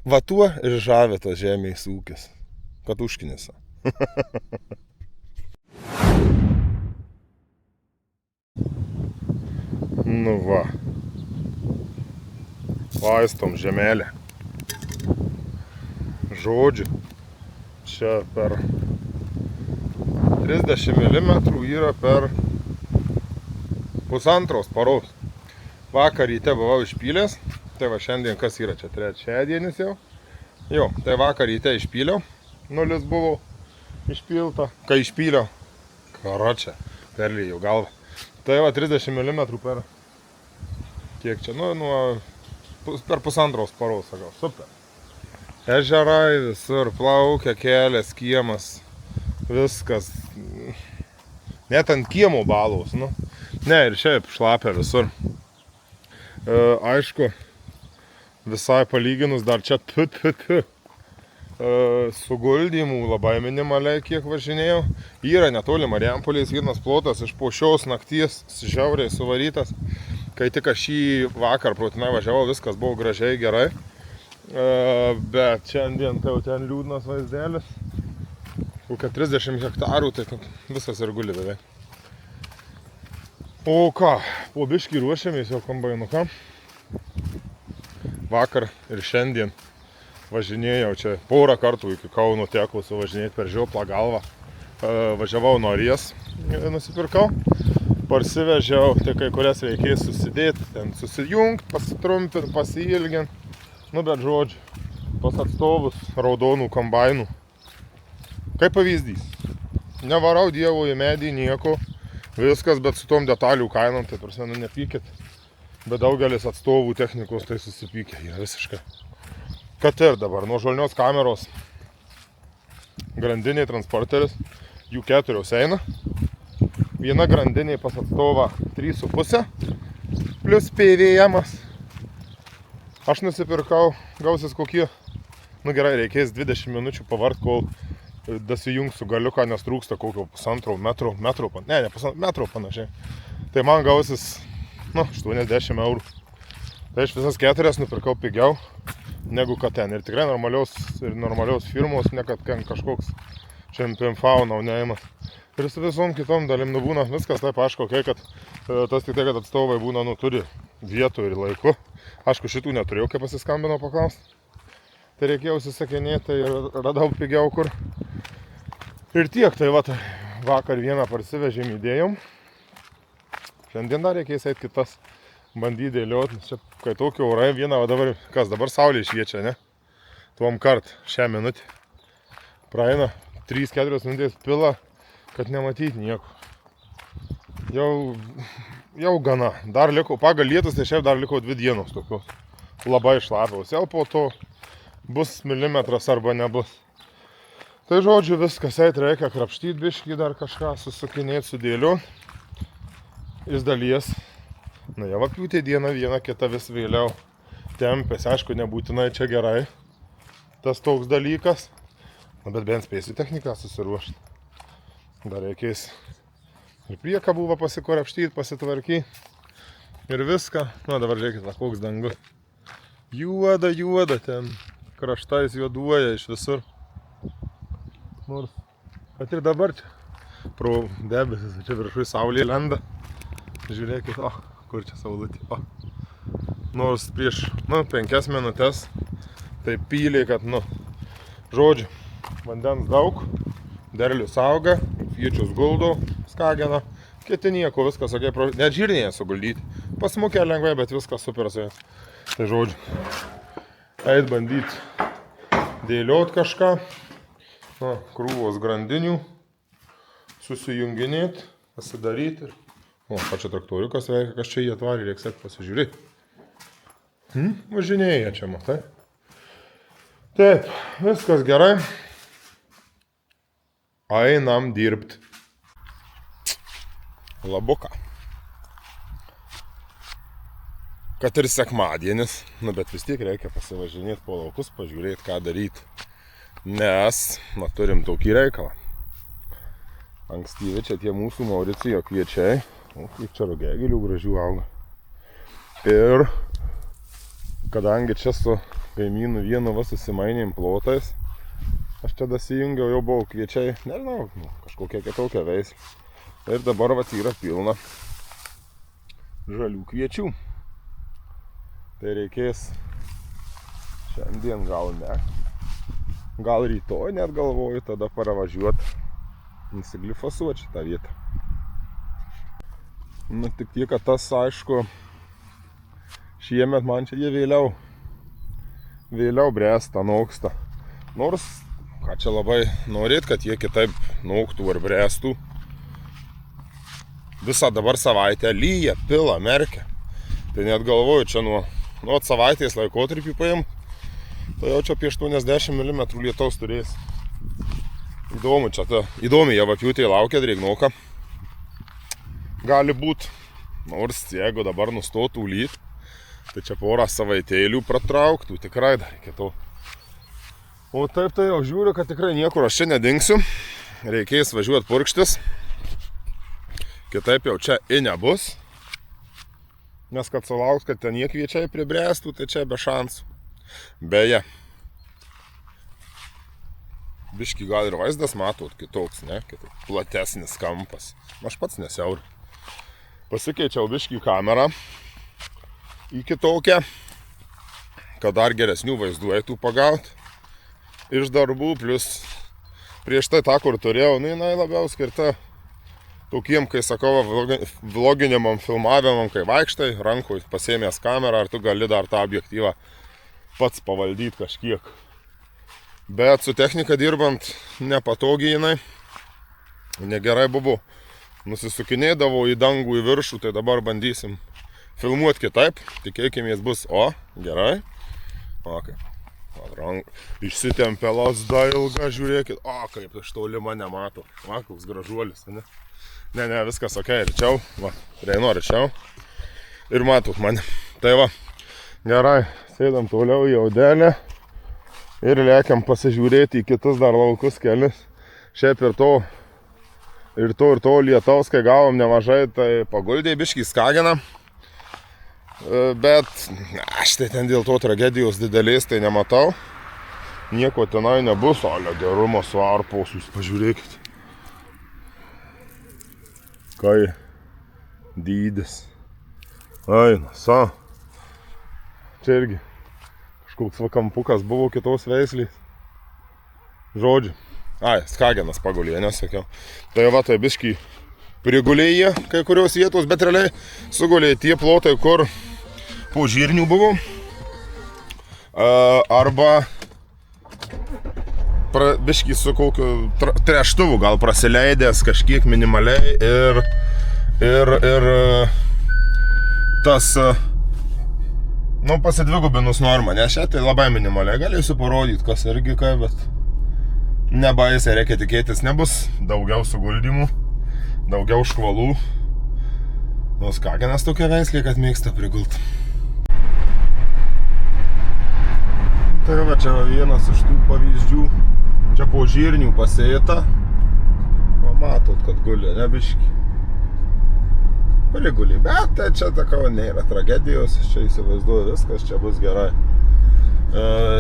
Va tuo ir žavė tas žemės ūkis. Kad užkinėse. Nu va. Laistom žemelę. Žodžiu. Čia per 30 mm yra per pusantros paros. Vakar ryte buvau išpylęs. Tai va šiandien kas yra čia trečiadienis jau. Jo, tai vakar ryte išpyliau. Nulis buvo išpilta. Kai išpyliau, karočią, perlijau galvą. Tai va 30 mm per, kiek čia, per pusantros paros, sakau, super. Ežerai visur, plaukia, kelias, kiemas, viskas. Net ant kiemo balos, nu. Ne, ir šiaip šlapia visur. Aišku, visai palyginus dar čia suguldymų labai minimaliai kiek važinėjau. Yra netoli Marijampolės vienas plotas iš po šios nakties žiauriai suvarytas. Kai tik aš šį vakar Prutinai važiavau, viskas buvo gražiai gerai. Bet šiandien tai jau ten liūdnas vaizdelis. Kokia 30 hektarų, tai viskas ir guli beveik. O ką, po biškį ruošiamės jau kombainuką. Vakar ir šiandien važinėjau čia porą kartų iki Kauno teko suvažinėti per Žioplą galvą. Važiavau nuo Ries, nusipirkau. Parsivežiau, tai kai kurias reikės susidėti, ten susijungt, pasitrumpinti, pasiilginti. Nu bet žodžiu, pas atstovus raudonų kombainų. Kaip pavyzdys, nevarau dievo į medį nieko, viskas, bet su tom detalių kainom, tai prasme, nepykit. Bet daugelis atstovų technikos tai susipykė, jie visiškai. Kad ir dabar, nuo žolnios kameros grandiniai transporteris, jų 4 eina. Viena grandinė pas atstovą 3,5 plus PVM-as. Aš nusipirkau, gausis kokie, nu gerai, reikės 20 minučių pavart, kol dasijungsiu galiuką, nes trūksta kokio pusantro metro panašiai. Tai man gausis, 80 eurų. Tai aš visas 4 nupirkau pigiau negu kad ten. Ir tikrai normalios firmos, ne kad ten kažkoks čempionfau naunėjimas. Ir su visom kitom dalim būna viskas taip aišku, kad tas tik tai, kad atstovai būna, turi vietų ir laiku. Aišku, šitų neturėjau, kai pasiskambinau paklausti. Tai reikėjo užsisakinėti ir radau pigiau kur. Ir tiek, tai va, vakar vieną parsivežėm įdėjom. Šiandien dar reikės eiti kitas bandyti dėlioti, nes čia kai tokie orai vieną, o dabar saulė šviečia, ne? Tuom kart šią minutę. Praeina 3-4 minutės pila, kad nematyti nieko. Jau gana. Dar liko, pagal lietus, tai šiaip dar liko 2 dienos tokios. Labai šlapiaus. Jau po to bus milimetras arba nebus. Tai žodžiu, viskas eit reikia krapštyti biškį, dar kažką susakinėti, sudėlioti. Iš dalies. Jau apjūtė dieną, viena kita vis vėliau tempės. Aišku, nebūtinai čia gerai tas toks dalykas. Bet bent spėsiu techniką susiruošti. Dar reikės ir priekabų pasikorapštyti, pasitvarkyti. Ir viską. Dabar žiūrėkit, koks dangus. Juoda ten. Kraštais juoduoja iš visur. Nors, kad ir dabar čia. Pro debesis, čia viršui saulė lenda. Žiūrėkit, kur čia saulutė. Nors prieš 5 minutės tai pylė, kad, žodžiu, vandens daug, derlius auga, kviečius guldo, skagena, kiti nieko, viskas, net žirnėje suguldyti. Pasmukė lengvai, bet viskas super su jais. Tai žodžiu, eit bandyti dėliot kažką, krūvos grandinių, susijunginėti, pasidaryti. Pačia traktoriukas veikia, kas čia jį atvarė, reiks sėti pasižiūrėti. Važinėja čia, matai. Taip, viskas gerai. Einam dirbt. Labuka. Kad ir sekmadienis, bet vis tiek reikia pasivažinėti po laukus, pažiūrėti, ką daryti. Nes, turim tokį reikalą. Ankstyvi čia tie mūsų Mauricijo kviečiai. Kaip čia rugiagėlių gražių auga. Ir kadangi čia su kaimynų vienu va susimainėm plotais. Aš čia dasijungiau, jau buvau kviečiai, nežinau, kažkokia kitokia veislė. Ir dabar va yra pilna žalių kviečių. Tai reikės šiandien gal ne. Gal rytoj net galvoju tada paravažiuoti, nusiglifosuoti šitą vietą. Nu tik tiek, kad tas aišku, šiemet man čia jie vėliau bręsta, noksta. Nors, ką čia labai norėt, kad jie kitaip noktų ar bręstų. Visą dabar savaitę lyja, pila, merkia. Tai net galvoju, čia nuo savaitės laikotarpį paim, tai jau čia apie 80 mm lietaus turės. Įdomu čia, įdomi javapiūtė laukia drėgnoka. Gali būt, nors jeigu dabar nustotų lyt, tai čia porą savaitėlių pratrauktų, tikrai dar iki to. O taip tai jau žiūriu, kad tikrai niekur aš čia nedingsiu. Reikės važiuoti purkštis. Kitaip jau čia nebus. Nes kad sulauks, kad ten jie kviečiai pribręstų, tai čia be šansų. Beje, biškį gal ir vaizdas matot kitoks, ne? Kitaip platesnis kampas. Aš pats nesiauriu. Pasikeičiau biškį kamerą į kitokią, kad dar geresnių vaizdų eitų pagauti iš darbų, plus prieš tai tą, kur turėjau, jinai labiau skirta tokiem, kai sakau, vloginimam, filmavimam, kai vaikštai, rankoj pasėmęs kamerą, ar tu gali dar tą objektyvą pats pavaldyti kažkiek. Bet su technika dirbant nepatogiai jinai, negerai buvo. Nusisukinėdavo į dangų, į viršų, tai dabar bandysim filmuoti kitaip. Tikėkimės bus, gerai. O, kaip. Išsitempė lasda ilga, žiūrėkit. O, kaip iš toli mane mato. Va, koks gražuolis, ne? Ne, viskas ok, arčiau. Va, prieinu arčiau. Ir matot mane. Tai va, gerai, sėdam toliau į audelę. Ir lėkiam pasižiūrėti į kitus dar laukus kelius. Šiaip ir to lietaus, kai gavom nemažai, tai paguldė biškį Skageną. Bet aš tai ten dėl to tragedijos didelės tai nematau. Nieko tenai nebus, ale gerumo svarpos, jūs pažiūrėkit. Kai dydis. Aina, Čia irgi kažkoks vakampukas buvo kitos veislės. Žodžiu. Skagenas pagulė, nesakiau. Tai va, tai biškį prigulėję kai kurios vietos, bet realiai sugulė tie plotai, kur po žirnių buvo. Arba biškį su kokiu treštuvu gal prasileidęs kažkiek minimaliai ir tas pasidvigubinus normą, nes čia tai labai minimaliai galėsiu parodyti, kas irgi ką, bet nebaisiai reikia tikėtis, nebus daugiau suguldymų, daugiau škvalų. Skagenas tokia veislė, kad mėgsta prigult. Tai va, čia vienas iš tų pavyzdžių. Čia po žirnių pasėta. Va, matot, kad gulė, ne biškį. Prigulė, bet tai čia takau nėra tragedijos. Čia įsivaizduoju viskas, čia bus gerai.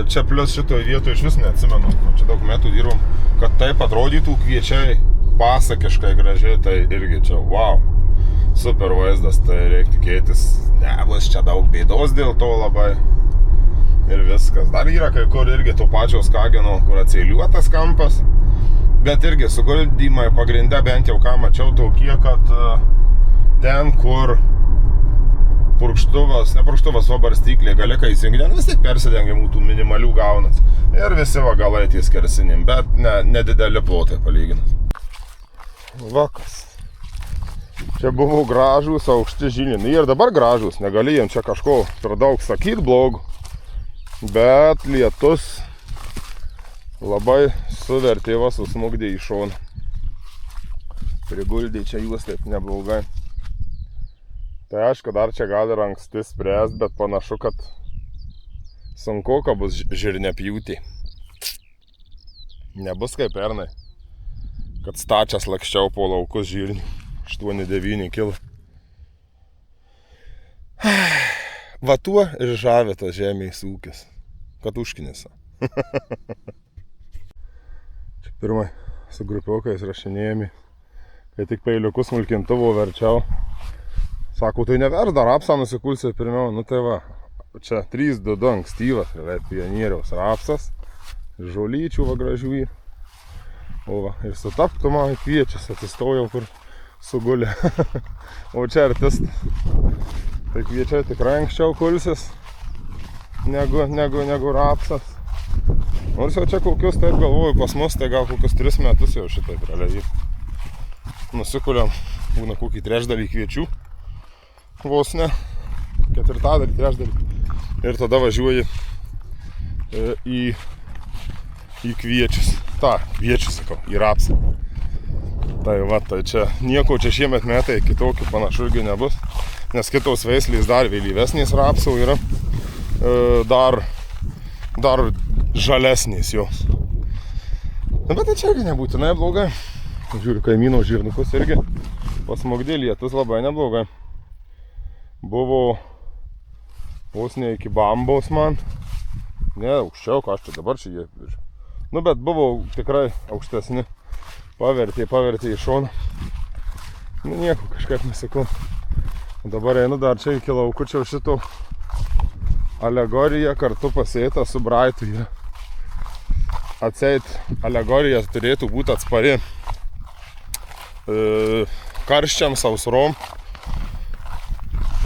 Čia plius šitoje vietoje iš vis neatsimenu, čia daug metų dirbom, kad taip atrodytų kviečiai pasakiškai gražiai, tai irgi čia, wow, super vaizdas, tai reikia tikėtis, nebus čia daug bėdos dėl to labai ir viskas. Dar yra kai kur irgi to pačio Skageno, kur atsėliuotas kampas, bet irgi suguldymai pagrinde bent jau ką mačiau tokie, kad ten, kur ne purkštuvas, o barstyklė, galikai įsijungia, vis tiek persidengiamų tų minimalių gaunas. Ir visi va galai ties kersinim, bet nedideli plotai palyginus. Vakas. Čia buvo gražūs aukšti žilynai. Ir dabar gražūs, negali jiem čia kažko per daug sakyti blogų. Bet lietus labai suvertė va, susmukdė į šoną. Priguldė čia juos taip neblogai. Tai aišku, dar čia gali ir anksti spręst, bet panašu, kad sunkoka bus žirnepjūtė. Nebus kaip pernai, kad stačias lakščiau po laukus žirnių. 8-9 kilo. Va tuo ir žavė tas žemės ūkis. Katuškinėse. Čia pirmai su grupiokais rašinėjami, kai tik peiliukus smulkintuvo verčiau. Sako, tai nevers dar rapsą nusikulsi pirmiau. Nu tai va, čia 3-2 ankstyvas, pionieriaus rapsas, žolyčių va gražių. O va, ir sutaptų man kviečias, atsistojau kur sugulė. O čia artistas. Tai kviečia tikrai anksčiau kulsis negu rapsas. Nors jau čia kokius, taip galvoju, pas mus, tai gal kokius 3 metus jau šitaip realiai. Nusikuliam, būna kokį trečdalį kviečių. Vos ne, 4/3, 3/3. Ir tada važiuoji į kviečius. Kviečius, sakau, į rapsą. Tai va, tai čia nieko čia šiemet metai kitokių panašu irgi nebus. Nes kitos veislės dar vėlyvesnės rapsų yra. Dar žalesnės jos. Bet tai čia irgi nebūtinai blogai. Žiūriu, kaimyno žirnukus irgi pasmogdė lietus labai neblogai. Buvo vos ne iki bambos man. Ne, aukščiau, ką aš čia dabar čia jie. Nu, bet buvo tikrai aukštesni. Pavertė į šoną. Nu, nieko, kažkaip nesakau. Dabar einu dar čia iki laukučio šito alegorija kartu pasėta su braitu. Atseit, alegorija turėtų būti atspari karščiam, sausrom.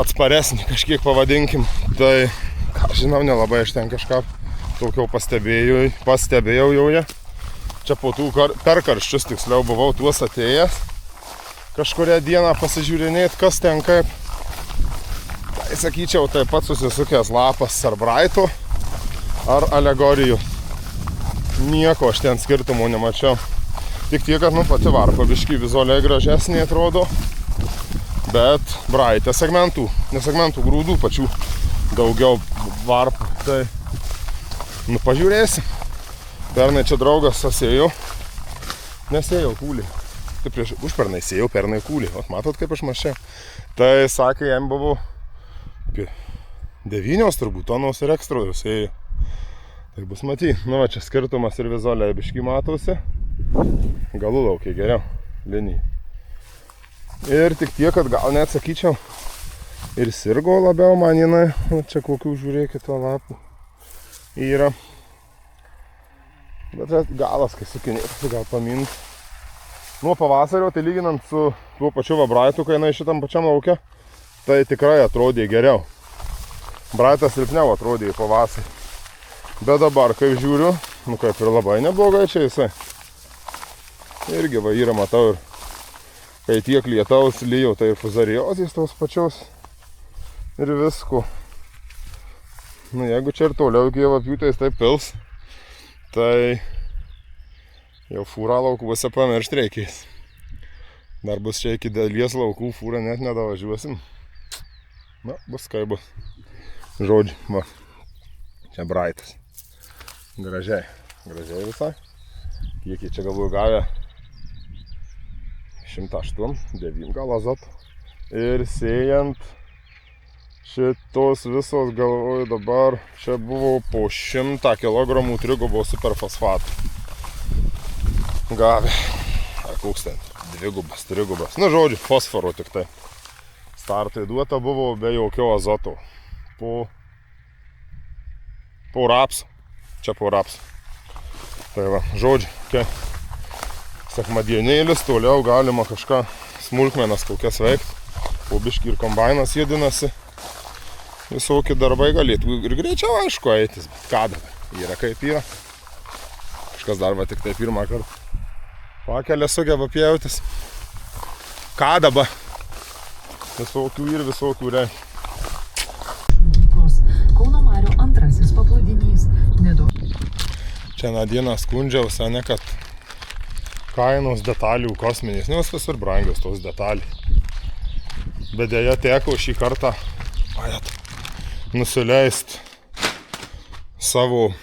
Atsparesnį kažkiek pavadinkim. Tai, ką žinau, nelabai aš ten kažką tokio pastebėjau jau ją. Čia po tų perkarščius tiksliau buvau tuos atėjęs. Kažkurią dieną pasižiūrinėti, kas ten kaip. Tai sakyčiau, taip pat susisukęs lapas ar braito, ar alegorijų. Nieko aš ten skirtumų nemačiau. Tik tiek, kad pati varpa biškį vizualiai gražesnė atrodo. Bet braitė segmentų, nesegmentų grūdų pačių daugiau varpų. Tai pažiūrėsim. Pernai čia draugas sasėjau. Nesėjau kūlį. Tai užpernai sėjau, pernai kūlį. O matot, kaip aš mašiau. Tai sakė, jam buvo 9 turbūt tonos ir ekstra sėjau. Tai bus maty. Nu va, čia skirtumas ir vizualiai biškį matosi. Galų laukiai geriau. Linijai. Ir tik tiek, kad gal net sakyčiau ir sirgo labiau man jinai. Čia kokių žiūrėkit to lapų yra. Bet galas, kai sukinėtasi, gal pamint. Nuo pavasario, tai lyginant su tuo pačiu braitu, kai jinai šitam pačiam lauke, tai tikrai atrodė geriau. Braitas silpniau atrodė į pavasarį. Bet dabar, kai žiūriu, kaip ir labai neblogai čia jisai. Irgi va yra, matau, ir kai tiek lietaus lyjau, tai ir fuzariozės tos pačios ir visko. Nu, jeigu čia ir toliau iki javapjūtais taip pils, tai jau fūrą laukuose pamiršt reikės. Dar bus čia iki dalies laukų fūrą net nedavažiuosim. Na, bus kaip bus. Žodžiu, va. Čia braitas. Gražiai visai. Kiek čia galvoju gavę 108, 9 gal azoto. Ir sėjant šitos visos, galvoju dabar, čia buvo po 100 kg trigubo superfosfatų. Gavę. Ar koks ten? Dvigubas, trigubas. Nu, žodžiu, fosforo tik tai. Startai duota buvo be jokio azoto. Po rapsų. Čia po rapsų. Tai va, žodžiu, sekmadienėlis, toliau galima kažką smulkmenas kokias veikti. Po biškį ir kombainas jėdinasi. Visokie darbai galėtų ir greičiau, aišku, eitis, bet ką dabar? Yra kaip yra. Kažkas dar va tik tai pirmą kartą pakelia sugeba pjautis. Ką dabar? Visokių ir visokių reikia. Kauno Marių antrasis paplūdimys. Čia na dieną skundžiausi, ne, kad kainos detalių kosminės, nes visur brangios tos detalės. Bet dėja teko šį kartą nusileist savo,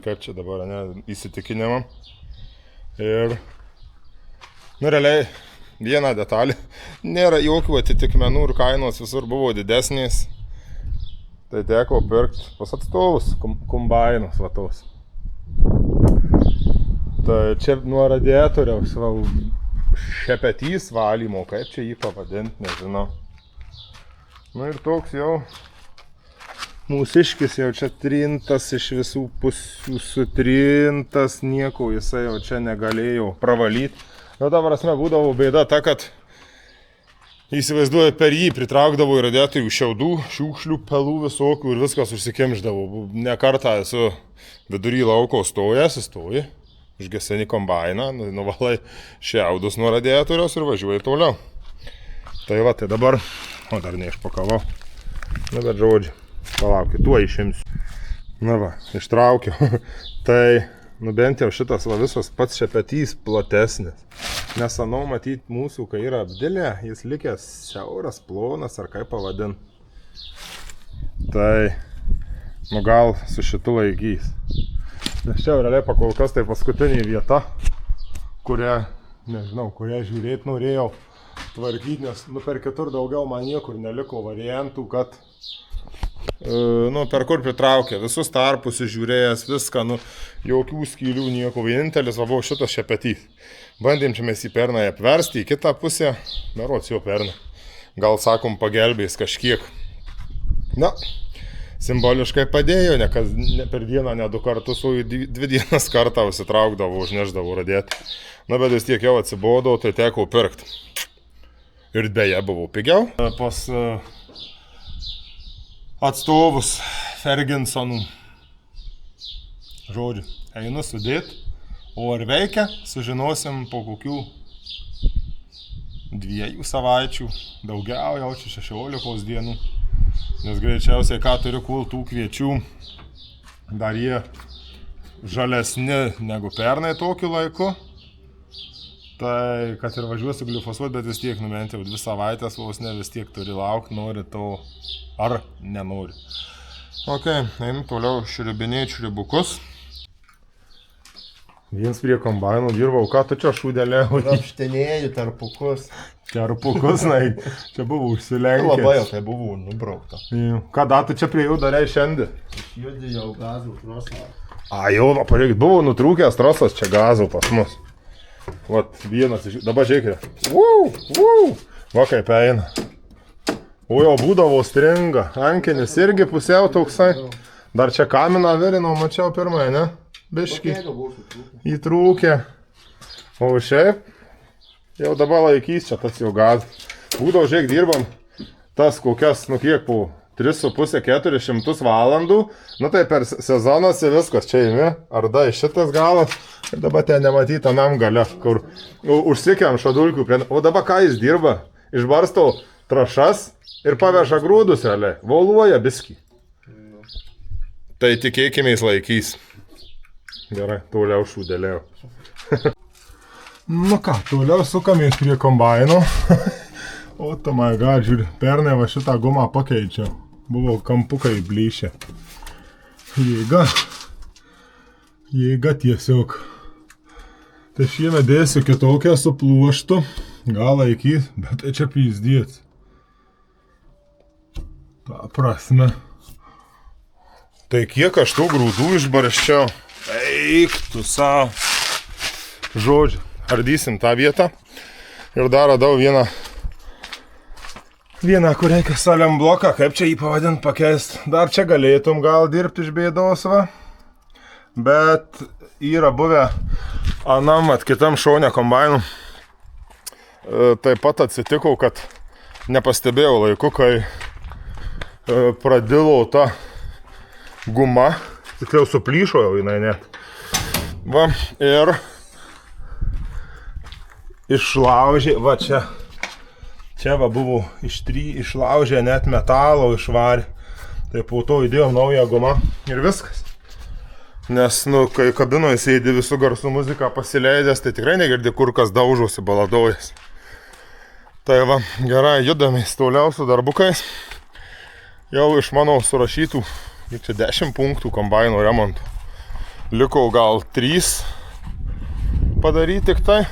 kaip čia dabar, ne, įsitikinimą. Ir, nu, realiai, viena detalė. Nėra jokių atitikmenų ir kainos visur buvo didesnės. Tai teko pirkti pas atstovus kombainus vatos. Tai čia nuo radiatoriaus šepetys valymo, kaip čia jį pavadinti, nežinau. Nu ir toks jau mūsiškis jau čia trintas, iš visų pusių sutrintas, nieko jisai jau čia negalėjo pravalyti. Nu, ta prasme, būdavo bėda ta, kad įsivaizduoju, per jį pritraukdavo į radiatorių šiaudų, šiukšlių, pelų visokių ir viskas užsikimždavo. Ne kartą esu vidury lauko stojęs, įstoji, užgeseni kombainą, nuvalai šiaudus nuo radiatoriaus ir važiuoji toliau. Tai va, tai dabar, o dar neišpakavau, na bet žodžiu, palaukit, tuo išimsiu. Na va, ištraukiau. Tai, nu bent jau šitas va visas pats šepetys platesnis. Nes anau matyti mūsų, kai yra apdilė, jis likęs šiauras, plonas ar kaip pavadint. Tai, nu gal su šitu laikys. Nes čia realiai pakol kas tai paskutinė vieta, kurią, nežinau, kurią žiūrėti norėjau tvarkyti, nes nu, per kitur daugiau man niekur neliko variantų, kad nu, per kur pritraukė, visus tarpus žiūrėjęs, viską, nu, jokių skylių, nieko, vienintelis va buvo šitas šepetys. Bandėm čia mes jį pernai apversti į kitą pusę, berods jau pernai. Gal, sakom, pagelbės kažkiek. Na, simboliškai padėjo, ne per dieną, ne 2 kartus, o 2 dienas kartą užsitraukdavo, užneždavo radėti. Na, bet vis tiek jau atsibodo, tai teko pirkti. Ir beje, buvo pigiau. Pas atstovus Ferginsonų. Žodžiu, einu sudėti, o ar veikia, sužinosim po kokių 2 savaičių, daugiau jau 16 dienų. Nes greičiausiai, ką turiu kultų kviečių, dar jie žalesni negu pernai tokiu laiku. Tai, kad ir važiuosiu glifosuoti, bet vis tiek, nu bent jau 2 savaitės, vos ne vis tiek turi laukti, nori to ar nenori. Ok, einu toliau šriubinėti šriubukus. Viens prie kombainų dirbau, ką tu čia šūdėliau? Apštenėjų tarpukus. Tarpukus, na, čia buvo užsilenkęs. Labai jau tai buvo nubraukta. Kada tu čia prie jų darai šiandien? Išjudėjau gazų trosą. A, jau, pareik, buvo nutrūkęs trosas čia gazų pas mus. Vat vienas iš jų, dabar žiūrėkite. Va kaip eina. O jau būdavo stringa, ankenis irgi pusiau toksai. Dar čia kaminą virinau, mačiau pirmai, ne? Biški įtrūkė. O šiaip, jau dabar laikys čia tas jau gazas. Būdavo, žiūrėk, dirbam tas kokias, nu kiek po 3,5–400 valandų. Nu tai per sezonas ir viskas čia įmi. Arda iš šitas galas. Ir dabar ten nematyti anam gale, kur užsikemša dulkių. O dabar ką jis dirba? Išbarsto trašas ir paveža grūdus realiai. Voluoja biskį. Tai tikėkime jis laikys. Gerai, toliau šūdėliau. Nu ką, toliau sukamės prie kombaino. O tu my god, žiūrė, pernai va šitą gumą pakeičiau. Buvo kampukai blyšę. Jėga tiesiog. Tai šiemet dėsiu kitokią su pluoštu. Gal laikys, bet tai čia pyzdėts. Ta prasme. Tai kiek aš tų grūdų išbarščiau. Eik tu savo. Žodžiu, ardysim tą vietą. Ir dar radau vieną, kur reikia saliam bloką, kaip čia jį pavadint, pakeist. Dar čia galėtum gal dirbti iš bėdos, va. Bet yra buvę anam kitam šone kombainu. Taip pat atsitiko, kad nepastebėjau laiku, kai pradilo ta guma. Tikliau suplyšo jau jinai net. Va, ir išlaužė, va čia. Čia va buvo išlaužė net metalo išvarė. Tai po to įdėjom naują gumą ir viskas. Nes, nu, kai kabinoje sėdi visų garsų muziką pasileidęs, tai tikrai negirdi, kur kas daužosi, baladojas. Tai va, gerai, judame toliau su darbukais. Jau iš mano surašytų, čia 10 punktų kombaino remontų. Liko gal 3 padaryti tik tai.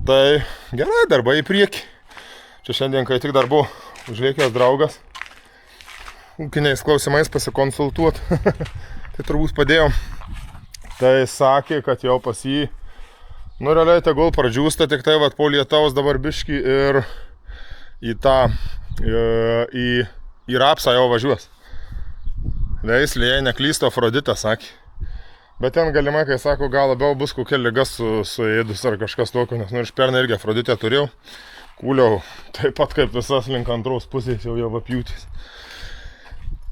Tai gerai, darbai į priekį. Čia šiandien, kai tik dar buvo užlėkęs draugas, ūkiniais klausimais pasikonsultuoti. Tai turbūt padėjau. Tai sakė, kad jau pas jį, nu realiai tegul pradžiūsta, tik tai vat po lietaus dabar biškį ir į tą, į rapsą jau važiuos. Veislė, jei neklysto, Afroditė sakė. Bet ten galimai, kai sako, gal labiau bus kokia liga suėdus ar kažkas tokio, nes nu iš pernai irgi Afroditę turėjau. Kūliau taip pat kaip visas link antros pusės jau apjūtis.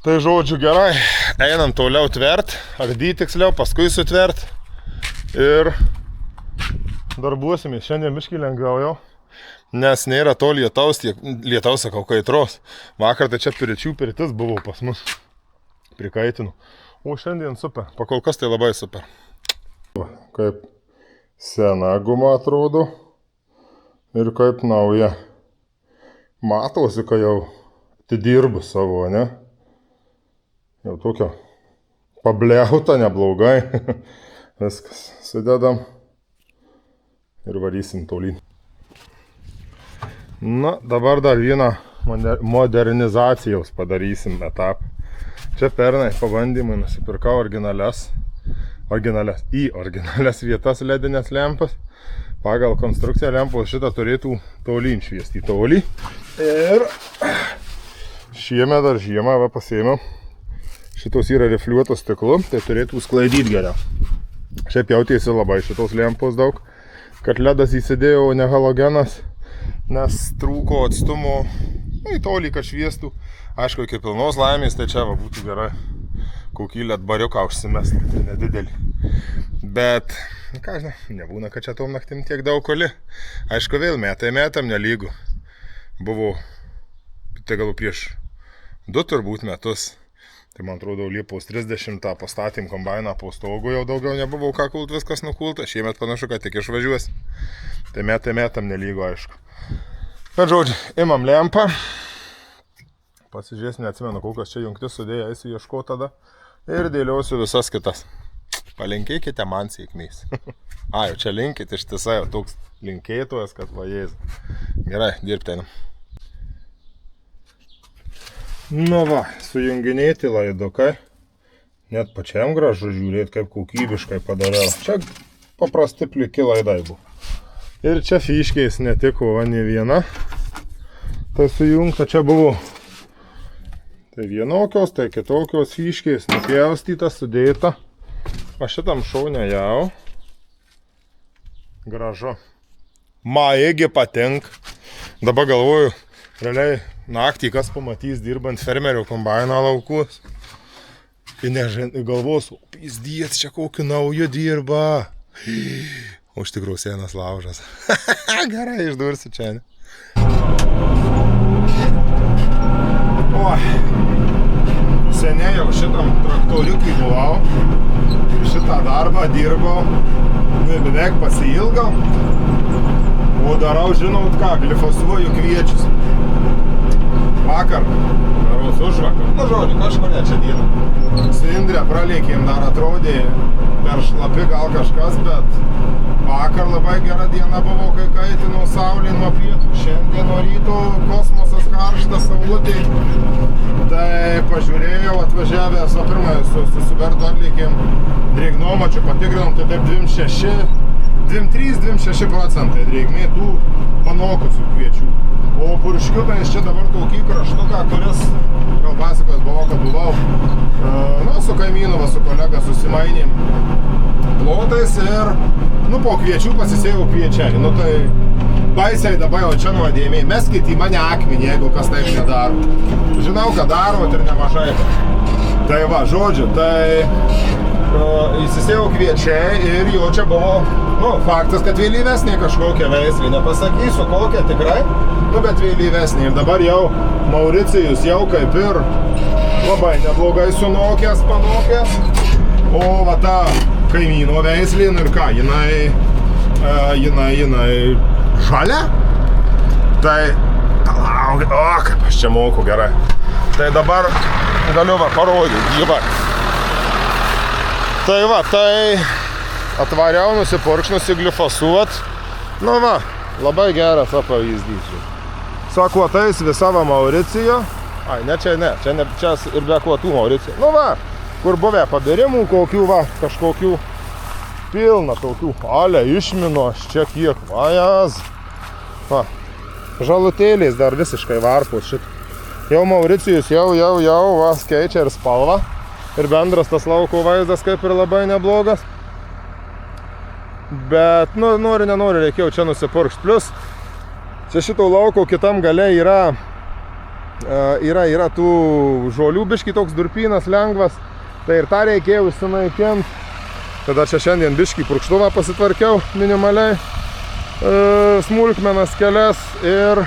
Tai žodžiu gerai, einam toliau tvert, ardyti tiksliau, paskui sutvert ir darbuosimės. Šiandien biškį lengviau jau, nes nėra to lietaus, sakau, kaitros. Vakar tai čia pirtis buvau pas mus, prikaitinu. O šiandien super, pakol kas tai labai super. Kaip sena guma atrodo ir kaip nauja. Matosi, kai jau atidirbu savo, ne? Jau tokio pabliauta neblogai. Viskas, sudedam ir varysim tolyn. Na, dabar dar vieną modernizacijos padarysim etapą. Čia pernai pabandymai nusipirkau originalias vietas ledinės lempas. Pagal konstrukciją lempos šitą turėtų tolyn šviesti į tolį. Ir šiemet dar žiemą pasėmiau. Šitos yra rifliuotos stiklu, tai turėtų sklaidyti geriau. Šiaip jautėsi labai šitos lempos daug, kad ledas įsidėjo, o ne halogenas, nes trūko atstumo į tolį, kad šviestų. Aišku, iki pilnos laimės, tai čia būtų gerai kokį led bariuką užsimesti, tai nedidelį. Bet, ką žinai, nebūna, kad čia tom naktim tiek daug koli. Aišku, vėl metam nelygų. Buvo, tai gal prieš 2 turbūt metus. Tai man atrodo, Liepos 30 pastatėm kombainą po stogu, jau daugiau nebuvau ką kult, viskas nukulta. Šiemet panašu, kad tik išvažiuos. Tai metam nelygu, aišku. Bet žodžiu, imam lempą. Pasižiūrėsim, neatsimenu, kokios čia jungtis sudėję, eisiu ieškoti tada. Ir dėliausiu visas kitas. Palinkėkite man sėkmės. Jau čia linkit, ištisai, jau toks linkėtojas, kad va Jėzus. Gerai, dirbti einam. Nu va, sujunginėti laidukai. Net pačiam gražu žiūrėti, kaip kokybiškai padariau. Čia paprasti pliki laidai buvo. Ir čia fiškiais netiko va ne viena. Tai sujungta čia buvo. Tai vienokios, tai kitokios fiškiais nupjaustyta, sudėta. O šitam šaunė jau. Gražu. Man irgi patink. Dabar galvoju, realiai naktį kas pamatys dirbant fermerio kombainą laukus. Ir galvos, pizdiec, čia kokį naują dirba. O iš tikrųjų senas laužas. Gerai, išdursiu čia, ne? Oi, seniai jau šitam traktoriukui buvau. Šitą darbą dirbau. Beveik pasiilgau. O darau, žinot ką, glifasuoju kviečius. Vakar, daros užvakar, nu žodžiu, kažkur ne čia dieną. Su Indre pralėkėm, dar atrodė per šlapi gal kažkas, bet vakar labai gera diena buvo, kai kaitino saulė nuo pietų. Šiandien nuo ryto kosmosas karštas, saulutė. Tai pažiūrėjau, atvažiavęs, o pirmai su Bertu atlikėm drėgnomačių, patikrinom, tai taip 23-26% drėgmė tų panokusių kviečių. O purškiutais čia dabar tokį kraštuką, kuris, gal pasakos buvo, kad buvau, su kaimynu, su kolega susimainėm plotais ir, po kviečių pasisėjau kviečielį. Tai baisiai dabar jau čia nuodėmiai, meskit į mane akmenį, jeigu kas taip nedaro. Žinau, kad darot ir nemažai. Tai va, žodžiu, tai įsisėjau kviečiai ir jau čia buvo, faktas, kad vėlyvesnė kažkokia veislė, nepasakysiu kokia tikrai, bet vėlyvesnė. Ir dabar jau Mauricijus jau kaip ir labai neblogai sunokęs, panokęs. O va ta kaimyno veislė, ir ką, jinai žalia. Tai, kaip aš čia moku gerai. Tai dabar galiu parodyti gyvą. Tai va, tai atvariau, nusipurkšnusi glifasuot. Labai geras pavyzdys. Su akvatais visa va Mauricijo. Ai, ne, čia čia ir be kvotų Mauricijai. Nu va, kur buvę pabirimų kokių va, kažkokių pilna tokių. Ale, išminos, čia kiek, vajas. Va, žalutėliais dar visiškai varpos šit. Jau Mauricijus, jau, va, keičia ir spalvą. Ir bendras tas lauko vaizdas kaip ir labai neblogas. Bet, nu, nenori, reikėjo čia nusipurkšt. Plius, čia šito lauko kitam gale yra tų žolių biški toks durpynas lengvas. Tai ir tą reikėjo užsinaikint. Tada čia šiandien biški purkštuvą pasitvarkiau minimaliai. Smulkmenas kelias ir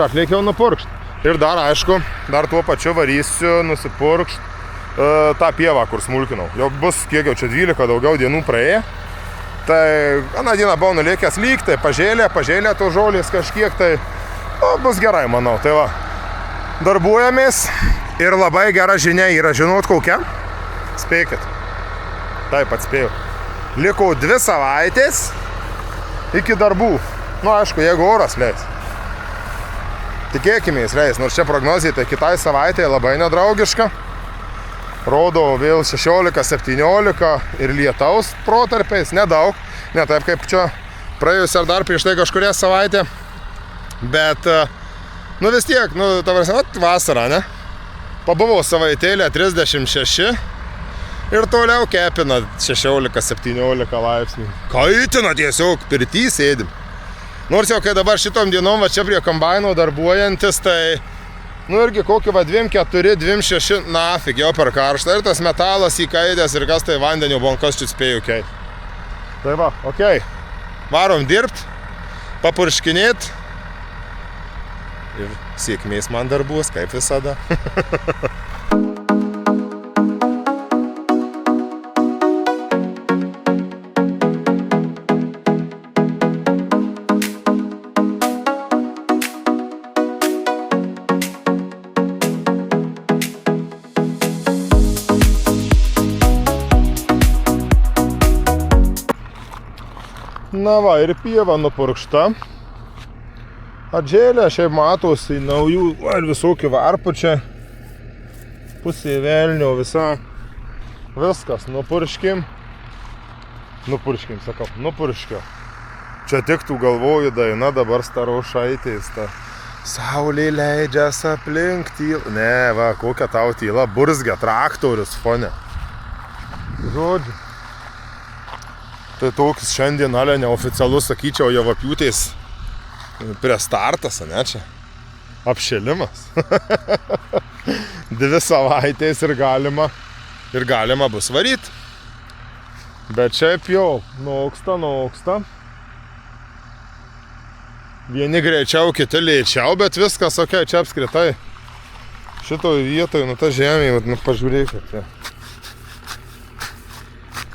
atliekiau nupurkšt. Ir dar, aišku, dar tuo pačiu varysiu nusipurkšt tą pievą, kur smulkinau. Jau bus kiek jau čia 12 daugiau dienų praėję. Tai aną dieną buvau nulėkęs lyg, tai pažėlė to žolės kažkiek, tai bus gerai, manau. Tai va, darbuojamės ir labai gera žinia yra, žinot kokia? Spėkit. Taip, atspėjau. Liko 2 savaitės iki darbų. Nu, aišku, jeigu oras leis. Tikėkimės leis, nors čia prognozija tai kitai savaitėje labai nedraugiška. Rodo vėl 16-17 ir lietaus protarpiais, nedaug, ne taip kaip čia praėjus ar dar prieš tai kažkuria savaitė. Bet, nu vis tiek, nu, ta prasme, vasara, ne? Pabuvau savaitėlę 36 ir toliau kepina 16-17 laipsnių. Kaitina tiesiog, pirty sėdim. Nors jau kai dabar šitom dienom va čia prie kombaino darbuojantis, tai nu irgi kokį va 2,4, 2,6, nafig, jau per karštą. Ir tas metalas įkaitęs ir kas tai vandenio bonkas čia spėjau keit. Tai va, okei. Varom dirbt, papurškinėt. Ir sėkmės man darbus, kaip visada. Na va, ir pieva nupurkšta. Atžėlė, šiaip matosi naujų ir visokių varpų čia. Pusė velnio, visa. Viskas, nupurškim. Nupurškiau. Čia tiktų galvoju daina dabar Starošaitės. Ta saulė leidžias aplink tyla. Ne, va, kokia tau tyla. Burzgia traktorius fone. Žodžiu. Tai toks šiandien, ale neoficialus, sakyčiau, javapjūtės prie startas, ne čia? Apšėlimas. 2 savaitės ir galima bus varyt. Bet šiaip jau, noksta. Vieni greičiau, kiti lėčiau, bet viskas, okei, čia apskritai. Šitoj vietoj, nu ta žemė, nu pažiūrėkit.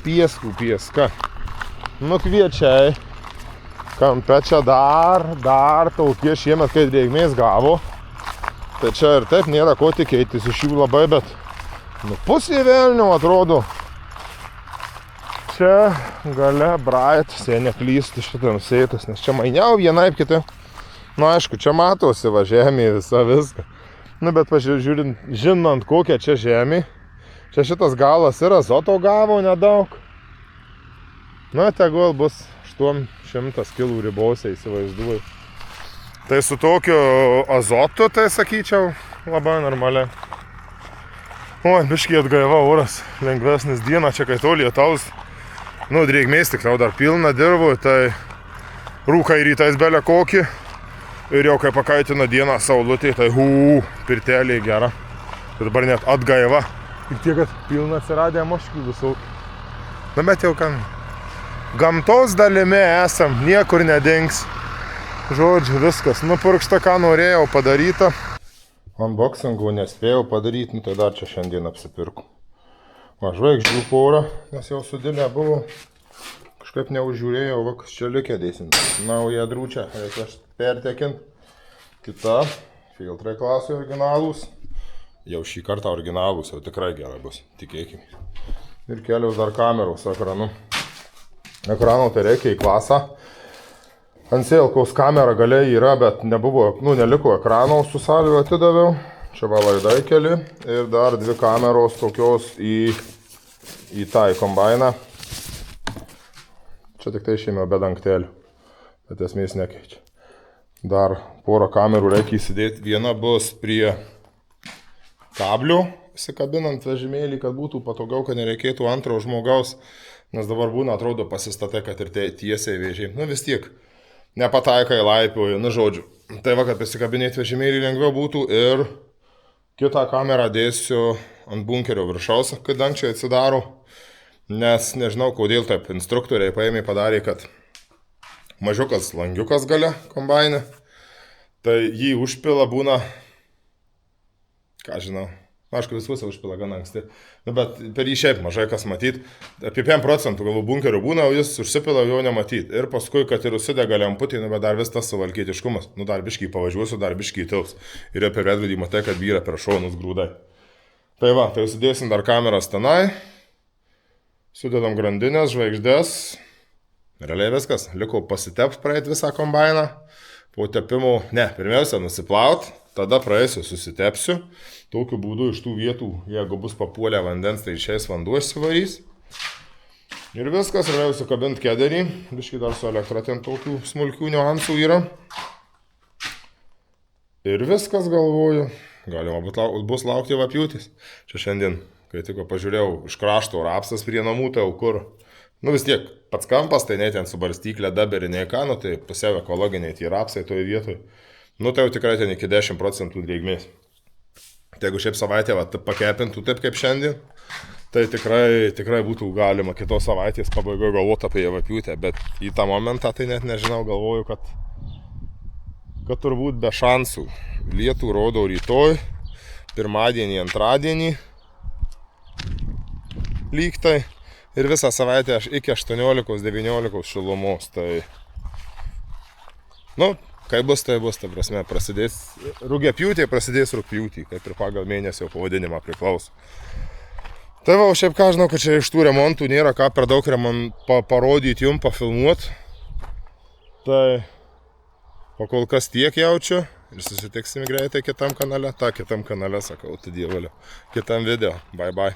Pieska. Nu kviečiai, kampe čia dar tokie šiemet, kai drėgmės gavo. Tai čia ir taip nėra ko tikėtis iš jų labai, bet nu pusė velnio atrodo. Čia gale Braitas, jei neklystu šitam sėtas, nes čia mainiau vienaip kiti. Nu aišku, čia matosi va žemė viską. Nu bet pažiūrint, žinant kokią čia žemė, čia šitas galas ir azoto gavo nedaug. Na, tegul bus 800 kilų ribose, įsivaizduoju. Tai su tokiu azotu, tai sakyčiau, labai normaliai. Oi, biškį atgaiva oras, lengvesnis diena, čia kai to lietaus. Nu, drėgmės tikriau dar pilna dirvų, tai rūkai rytais belė kokį. Ir jau kai pakaitina dieną saulutė, tai pirtelė gera. Ir dabar net atgaiva. Ir tiek, kad pilna atsiradė moškių visų. Na, bet jau kam. Gamtos dalimi esam, niekur nedings. Žodžiu, viskas nupurkšta, ką norėjau padaryta. Unboxingų nespėjau padaryti, nu tai dar čia šiandien apsipirku. Va, žvaigždžių porą, nes jau sudilę buvo. Kažkaip neužiūrėjau, va, kas čia likė dėsint. Nauja drūčia, reikia pertekint. Kita, filtrai klasų originalūs. Jau šį kartą originalūs, jau tikrai gerai bus, tikėkime. Ir kelios dar kameros ekranu. Ekrano tai reikia į klasą. Ant Seilkaus kamera galiai yra, bet nebuvo, nu neliko ekrano, su salvio atidaviau. Čia va laidai keli ir dar 2 kameros tokios į tą į kombainą. Čia tik tai išėmiau be dangtelių, bet esmės nekeičia. Dar porą kamerų reikia įsidėti. Viena bus prie kablių, įsikabinant vežimėlį, kad būtų patogiau, kad nereikėtų antro žmogaus, nes dabar būna, atrodo, pasistatė, kad ir tiesiai vėžiai. Nu vis tiek, nepataika į laipioju, nu žodžiu. Tai va, kad pasikabinėti vežimėlį lengviau būtų ir kitą kamerą dėsiu ant bunkerio viršaus, kai dangčiai atsidaro, nes nežinau, kodėl taip instruktoriai paėmė padarė, kad mažiukas langiukas gale kombaine, tai jį užpila būna, ką žinau, aišku visuose užpila gana anksti, nu, bet per jį šiaip mažai kas matyt, apie 5% galų bunkerio būna, o jis užsipila jo nematyt. Ir paskui, kad ir užsidega lemputį, nu, bet dar vis tas suvalkietiškumas, nu, dar biškį pavažiuosiu, dar biškį įtils. Ir per vedvedį matai, kad vyra per šonus grūdai. Tai va, tai sudėsim dar kameras tenai, sudedam grandinės, žvaigždės, realiai viskas, liko pasitept praeit visą kombainą, po tepimo, ne, pirmiausia nusiplaut, tada praeisiu, susitepsiu, tokiu būdu iš tų vietų, jeigu bus papuolę vandens, tai išeis vanduo išsivarys. Ir viskas, realiai sukabint kederį, biškai dar su elektra ten tokių smulkių niuansų yra. Ir viskas, galvoju, galima bus laukti vapjūtis. Čia šiandien, kai tik pažiūrėjau, iš krašto rapsas prie namų, tai jau kur. Nu vis tiek, pats kampas, tai ne ten su barstyklė, daberį, nei ką, nu tai pusiau ekologiniai tie rapsai toje vietoje. Nu tai jau tikrai ten iki 10% drėgmės. Tai jeigu šiaip savaitę pakepintų taip kaip šiandien, tai tikrai būtų galima kitos savaitės pabaigoje galvoti apie javapjūtę, bet į tą momentą tai net nežinau, galvoju, kad turbūt be šansų. Lietų rodo rytoj, pirmadienį, antradienį, lygtai. Ir visą savaitę aš iki 18-19 šilumos, tai, nu, kai bus, tai bus, ta prasme, prasidės rugiapjūtė, prasidės rugpjūtį, kaip ir pagal mėnesio pavadinimą priklauso. Tai va, šiaip ką žinau, kad čia iš tų remontų nėra ką per daug parodyti jums, pafilmuoti. Tai pakol kas tiek jaučiu ir susitiksim greitai kitam kanale, kitam kanale, sakau, tai dievalio, kitam video. Bye bye.